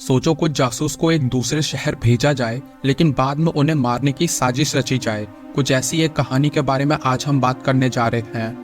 सोचो कुछ जासूस को एक दूसरे शहर भेजा जाए, लेकिन बाद में उन्हें मारने की साजिश रची जाए। कुछ ऐसी एक कहानी के बारे में आज हम बात करने जा रहे हैं।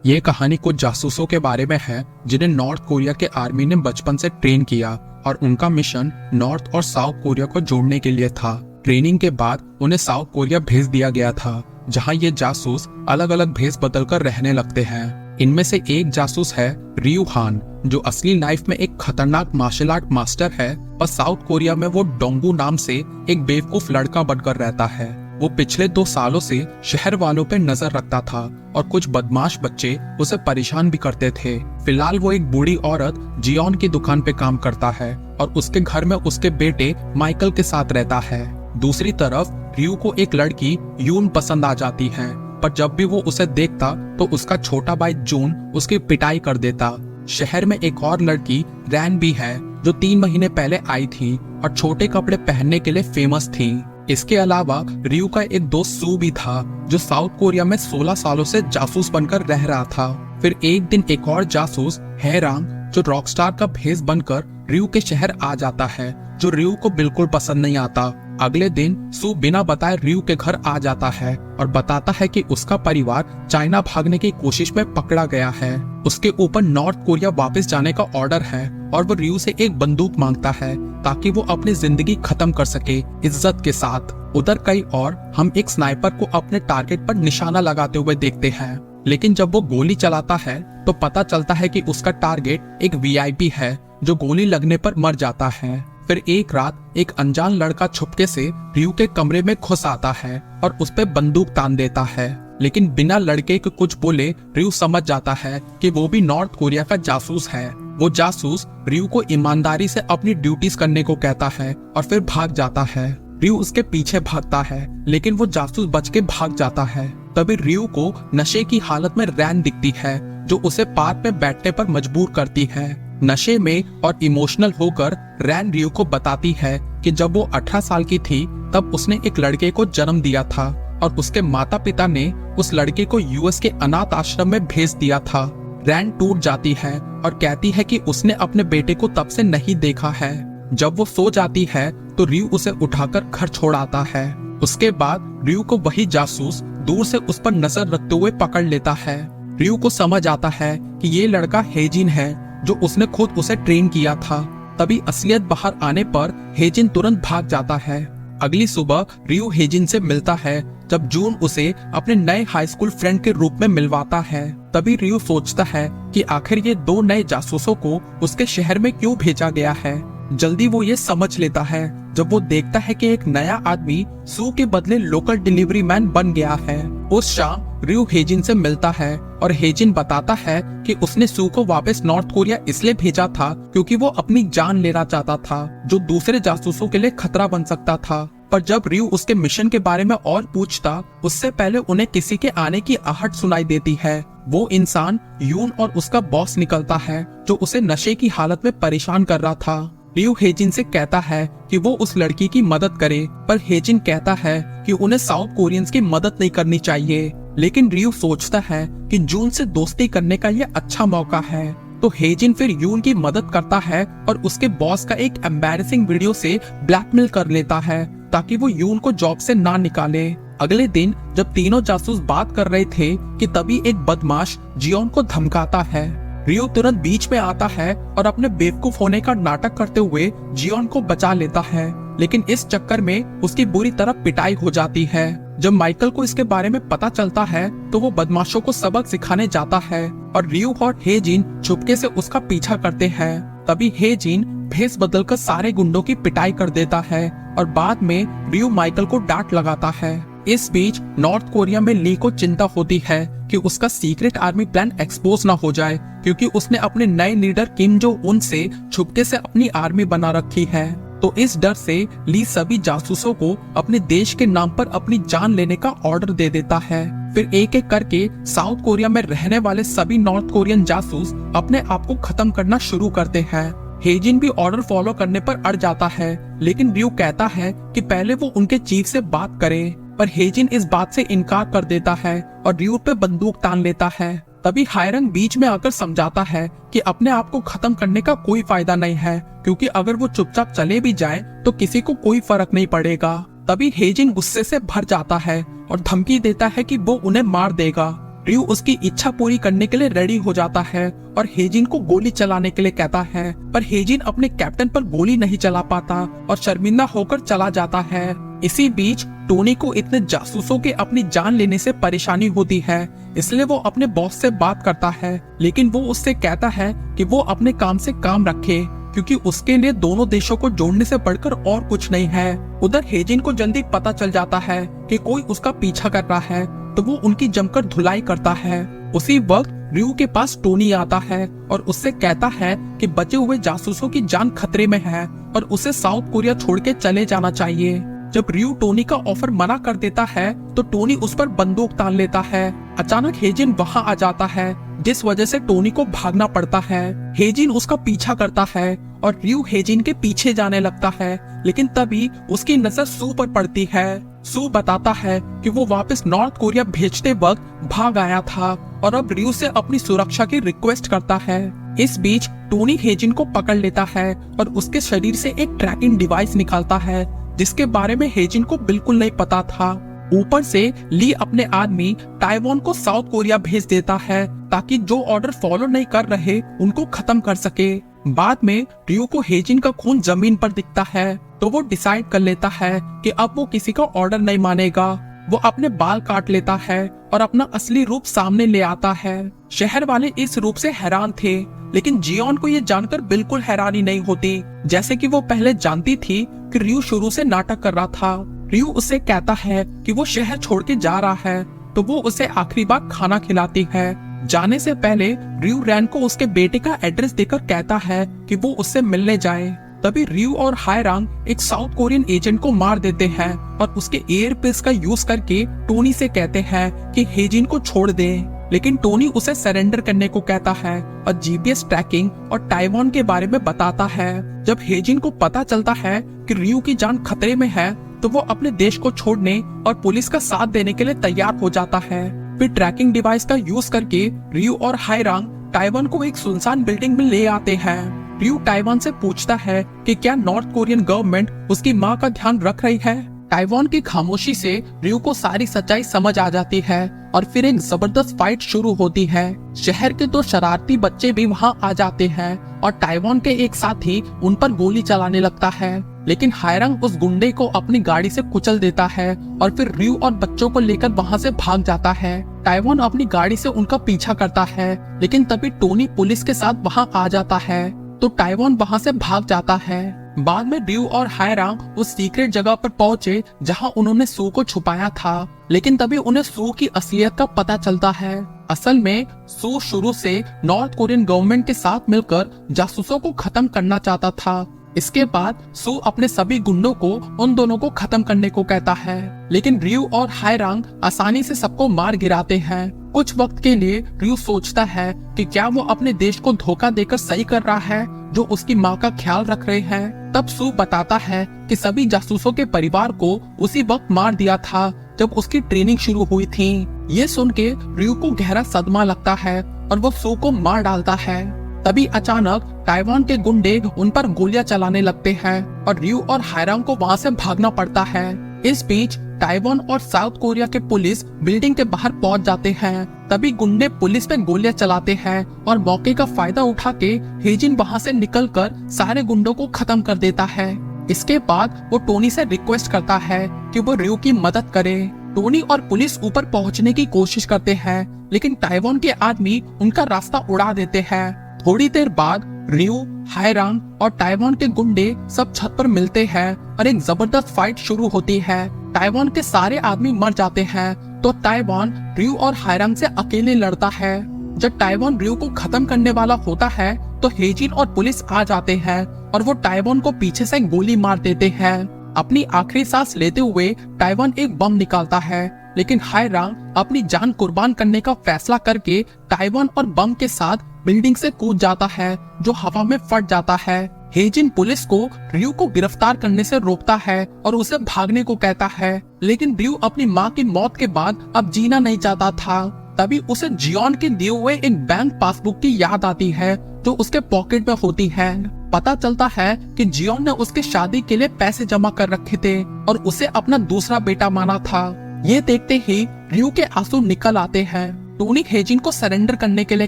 ये कहानी कुछ जासूसों के बारे में है जिन्हें नॉर्थ कोरिया के आर्मी ने बचपन से ट्रेन किया और उनका मिशन नॉर्थ और साउथ कोरिया को जोड़ने के लिए था। ट्रेनिंग के बाद उन्हें साउथ कोरिया भेज दिया गया था, जहां ये जासूस अलग अलग भेष बदलकर रहने लगते हैं। इनमें से एक जासूस है रियू हान, जो असली लाइफ में एक खतरनाक मार्शल आर्ट मास्टर है, और साउथ कोरिया में वो डोंगू नाम से एक बेवकूफ लड़का बनकर रहता है। वो पिछले 2 सालों से शहर वालों पे नजर रखता था और कुछ बदमाश बच्चे उसे परेशान भी करते थे। फिलहाल वो एक बूढ़ी औरत जियोन की दुकान पे काम करता है और उसके घर में उसके बेटे माइकल के साथ रहता है। दूसरी तरफ रियू को एक लड़की यून पसंद आ जाती है, पर जब भी वो उसे देखता तो उसका छोटा भाई जून उसकी पिटाई कर देता। शहर में एक और लड़की रैन भी है, जो 3 महीने पहले आई थी और छोटे कपड़े पहनने के लिए फेमस थी। इसके अलावा रियू का एक दोस्त सू भी था, जो साउथ कोरिया में 16 सालों से जासूस बनकर रह रहा था। फिर एक दिन एक और जासूस हैरांग, जो रॉकस्टार का भेष बनकर रियू के शहर आ जाता है, जो रियू को बिल्कुल पसंद नहीं आता। अगले दिन सू बिना बताए रियू के घर आ जाता है और बताता है कि उसका परिवार चाइना भागने की कोशिश में पकड़ा गया है। उसके ऊपर नॉर्थ कोरिया वापस जाने का ऑर्डर है और वो रियू से एक बंदूक मांगता है ताकि वो अपनी जिंदगी खत्म कर सके इज्जत के साथ। उधर कहीं और हम एक स्नाइपर को अपने टारगेट पर निशाना लगाते हुए देखते हैं, लेकिन जब वो गोली चलाता है तो पता चलता है कि उसका टारगेट एक वीआईपी है, जो गोली लगने पर मर जाता है। फिर एक रात एक अनजान लड़का छुपके से रियू के कमरे में घुस आता है और उस पे बंदूक तान देता है, लेकिन बिना लड़के के कुछ बोले रियू समझ जाता है कि वो भी नॉर्थ कोरिया का जासूस है। वो जासूस रियू को ईमानदारी से अपनी ड्यूटीज करने को कहता है और फिर भाग जाता है। रियू उसके पीछे भागता है, लेकिन वो जासूस बच के भाग जाता है। तभी रियू को नशे की हालत में रैन दिखती है, जो उसे पार्क में बैठने पर मजबूर करती है। नशे में और इमोशनल होकर रैन रियू को बताती है कि जब वो 18 साल की थी तब उसने एक लड़के को जन्म दिया था और उसके माता पिता ने उस लड़के को यूएस के अनाथ आश्रम में भेज दिया था। रैन टूट जाती है और कहती है कि उसने अपने बेटे को तब से नहीं देखा है। जब वो सो जाती है तो रियू उसे उठाकर घर छोड़ आता है। उसके बाद रियू को वही जासूस दूर से उस पर नजर रखते हुए पकड़ लेता है। रियू को समझ आता है कि ये लड़का हेजिन है, जो उसने खुद उसे ट्रेन किया था। तभी असलियत बाहर आने पर हेजिन तुरंत भाग जाता है। अगली सुबह रियू हेजिन से मिलता है, जब जून उसे अपने नए हाई स्कूल फ्रेंड के रूप में मिलवाता है। तभी रियू सोचता है कि आखिर ये 2 नए जासूसों को उसके शहर में क्यों भेजा गया है। जल्दी वो ये समझ लेता है जब वो देखता है कि एक नया आदमी सू के बदले लोकल डिलीवरी मैन बन गया है। उस शाम रियू हेजिन से मिलता है और हेजिन बताता है कि उसने सू को वापस नॉर्थ कोरिया इसलिए भेजा था क्योंकि वो अपनी जान लेना चाहता था, जो दूसरे जासूसों के लिए खतरा बन सकता था। पर जब रियू उसके मिशन के बारे में और पूछता, उससे पहले उन्हें किसी के आने की आहट सुनाई देती है। वो इंसान यून और उसका बॉस निकलता है, जो उसे नशे की हालत में परेशान कर रहा था। रियू हेजिन से कहता है कि वो उस लड़की की मदद करे, पर हेजिन कहता है कि उन्हें साउथ कोरियंस की मदद नहीं करनी चाहिए। लेकिन रियू सोचता है कि जून से दोस्ती करने का ये अच्छा मौका है, तो हेजिन फिर यून की मदद करता है और उसके बॉस का एक एम्बैरेसिंग वीडियो से ब्लैकमेल कर लेता है ताकि वो यून को जॉब से ना निकाले। अगले दिन जब तीनों जासूस बात कर रहे थे कि तभी एक बदमाश जियोन को धमकाता है। रियू तुरंत बीच में आता है और अपने बेवकूफ होने का नाटक करते हुए जियोन को बचा लेता है, लेकिन इस चक्कर में उसकी बुरी तरह पिटाई हो जाती है। जब माइकल को इसके बारे में पता चलता है तो वो बदमाशों को सबक सिखाने जाता है और रियू और हेजिन चुपके से उसका पीछा करते हैं। तभी हेजिन भेष बदलकर सारे गुंडों की पिटाई कर देता है और बाद में रियू माइकल को डांट लगाता है। इस बीच नॉर्थ कोरिया में ली को चिंता होती है कि उसका सीक्रेट आर्मी प्लान एक्सपोज ना हो जाए, क्योंकि उसने अपने नए लीडर किम जो उन से छुपके से अपनी आर्मी बना रखी है। तो इस डर से ली सभी जासूसों को अपने देश के नाम पर अपनी जान लेने का ऑर्डर दे देता है। फिर एक एक करके साउथ कोरिया में रहने वाले सभी नॉर्थ कोरियन जासूस अपने आप को खत्म करना शुरू करते हैं। हेजिन भी ऑर्डर फॉलो करने पर अड़ जाता है, लेकिन रियू कहता है कि पहले वो उनके चीफ से बात करे, पर हेजिन इस बात से इनकार कर देता है और रियू पे बंदूक तान लेता है। तभी हायरंग बीच में आकर समझाता है कि अपने आप को खत्म करने का कोई फायदा नहीं है, क्योंकि अगर वो चुपचाप चले भी जाए तो किसी को कोई फर्क नहीं पड़ेगा। तभी हेजिन गुस्से से भर जाता है और धमकी देता है कि वो उन्हें मार देगा। रियो उसकी इच्छा पूरी करने के लिए रेडी हो जाता है और हेजिन को गोली चलाने के लिए कहता है, पर हेजिन अपने कैप्टन पर गोली नहीं चला पाता और शर्मिंदा होकर चला जाता है। इसी बीच टोनी को इतने जासूसों के अपनी जान लेने से परेशानी होती है, इसलिए वो अपने बॉस से बात करता है, लेकिन वो उससे कहता है कि वो अपने काम से काम रखे, क्योंकि उसके लिए दोनों देशों को जोड़ने से बढ़कर और कुछ नहीं है। उधर हेजिन को जल्दी पता चल जाता है कि कोई उसका पीछा कर रहा है, तो वो उनकी जमकर धुलाई करता है। उसी वक्त रियो के पास टोनी आता है और उससे कहता है कि बचे हुए जासूसों की जान खतरे में है और उसे साउथ कोरिया छोड़ के चले जाना चाहिए। जब रियो टोनी का ऑफर मना कर देता है तो टोनी उस पर बंदूक तान लेता है। अचानक हेजिन वहां आ जाता है, जिस वजह से टोनी को भागना पड़ता है। हेजिन उसका पीछा करता है और रियो हेजिन के पीछे जाने लगता है, लेकिन तभी उसकी नजर सू पर पड़ती है। सू बताता है कि वो वापस नॉर्थ कोरिया भेजते वक्त भाग आया था और अब रियो से अपनी सुरक्षा की रिक्वेस्ट करता है। इस बीच टोनी हेजिन को पकड़ लेता है और उसके शरीर से एक ट्रैकिंग डिवाइस निकालता है, जिसके बारे में हेजिन को बिल्कुल नहीं पता था। ऊपर से ली अपने आदमी ताइवान को साउथ कोरिया भेज देता है, ताकि जो ऑर्डर फॉलो नहीं कर रहे उनको खत्म कर सके। बाद में रियो को हेजिन का खून जमीन पर दिखता है, तो वो डिसाइड कर लेता है कि अब वो किसी का ऑर्डर नहीं मानेगा। वो अपने बाल काट लेता है और अपना असली रूप सामने ले आता है। शहर वाले इस रूप से हैरान थे, लेकिन जियोन को ये जानकर बिल्कुल हैरानी नहीं होती, जैसे कि वो पहले जानती थी कि रियो शुरू से नाटक कर रहा था। रियो उससे कहता है कि वो शहर छोड़ के जा रहा है, तो वो उसे आखिरी बार खाना खिलाती है। जाने से पहले रियो रैन को उसके बेटे का एड्रेस देकर कहता है कि वो उससे मिलने जाए। तभी रियो और हायरांग एक साउथ कोरियन एजेंट को मार देते हैं और उसके एयरपीस का यूज करके टोनी से कहते हैं कि हेजिन को छोड़ दे, लेकिन टोनी उसे सरेंडर करने को कहता है और जीपीएस ट्रैकिंग और ताइवान के बारे में बताता है। जब हेजिन को पता चलता है कि रियो की जान खतरे में है, तो वो अपने देश को छोड़ने और पुलिस का साथ देने के लिए तैयार हो जाता है। फिर ट्रैकिंग डिवाइस का यूज करके रियो और हायरांग ताइवान को एक सुनसान बिल्डिंग में ले आते हैं। रियो ताइवान से पूछता है कि क्या नॉर्थ कोरियन गवर्नमेंट उसकी मां का ध्यान रख रही है। ताइवान की खामोशी से रियो को सारी सच्चाई समझ आ जाती है और फिर एक जबरदस्त फाइट शुरू होती है। शहर के 2 शरारती बच्चे भी वहां आ जाते हैं और ताइवान के एक साथी उन पर गोली चलाने लगता है, लेकिन हायरंग उस गुंडे को अपनी गाड़ी से कुचल देता है और फिर रियो और बच्चों को लेकर वहां से भाग जाता है। ताइवान अपनी गाड़ी से उनका पीछा करता है, लेकिन तभी टोनी पुलिस के साथ वहां आ जाता है, तो ताइवान वहां से भाग जाता है। बाद में रियो और हायरांग उस सीक्रेट जगह पर पहुंचे जहां उन्होंने सू को छुपाया था, लेकिन तभी उन्हें सू की असलियत का पता चलता है। असल में सू शुरू से नॉर्थ कोरियन गवर्नमेंट के साथ मिलकर जासूसों को खत्म करना चाहता था। इसके बाद सू अपने सभी गुंडों को उन दोनों को खत्म करने को कहता है, लेकिन रियो और हायरांग आसानी से सबको मार गिराते हैं। कुछ वक्त के लिए रियो सोचता है कि क्या वो अपने देश को धोखा देकर सही कर रहा है, जो उसकी माँ का ख्याल रख रहे हैं। तब सू बताता है कि सभी जासूसों के परिवार को उसी वक्त मार दिया था जब उसकी ट्रेनिंग शुरू हुई थी। ये सुन के रियो को गहरा सदमा लगता है और वो सू को मार डालता है। तभी अचानक ताइवान के गुंडे उन पर गोलियां चलाने लगते हैं और रियो और हायरांग को वहां से भागना पड़ता है। इस बीच ताइवान और साउथ कोरिया के पुलिस बिल्डिंग के बाहर पहुंच जाते हैं। तभी गुंडे पुलिस पे गोलियां चलाते हैं और मौके का फायदा उठा के हेजिन वहां से निकलकर सारे गुंडों को खत्म कर देता है। इसके बाद वो टोनी से रिक्वेस्ट करता है कि वो रियो की मदद करे। टोनी और पुलिस ऊपर पहुंचने की कोशिश करते हैं, लेकिन ताइवान के आदमी उनका रास्ता उड़ा देते हैं। थोड़ी देर बाद रियो, हायरांग और ताइवान के गुंडे सब छत पर मिलते हैं और एक जबरदस्त फाइट शुरू होती है। ताइवान के सारे आदमी मर जाते हैं, तो ताइवान रियो और हायरांग से अकेले लड़ता है। जब ताइवान रियो को खत्म करने वाला होता है, तो हेजिन और पुलिस आ जाते हैं और वो ताइवान को पीछे से गोली मार देते हैं। अपनी आखिरी सांस लेते हुए ताइवान एक बम निकालता है, लेकिन हायरांग अपनी जान कुर्बान करने का फैसला करके ताइवान और बम के साथ बिल्डिंग से कूद जाता है, जो हवा में फट जाता है। हेजिन पुलिस को रियो को गिरफ्तार करने से रोकता है और उसे भागने को कहता है, लेकिन रियो अपनी माँ की मौत के बाद अब जीना नहीं चाहता था। तभी उसे जियोन के दिए हुए एक बैंक पासबुक की याद आती है जो उसके पॉकेट में होती है। पता चलता है कि जियोन ने उसके शादी के लिए पैसे जमा कर रखे थे और उसे अपना दूसरा बेटा माना था। ये देखते ही रयू के आंसू निकल आते हैं। टोनी हेजिन को सरेंडर करने के लिए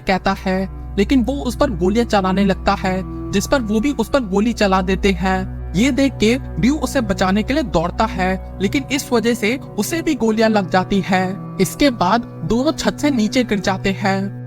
कहता है, लेकिन वो उस पर गोलियां चलाने लगता है, जिस पर वो भी उस पर गोली चला देते हैं। ये देख के रयू उसे बचाने के लिए दौड़ता है, लेकिन इस वजह से उसे भी गोलियां लग जाती है। इसके बाद दोनों छत से नीचे गिर जाते हैं।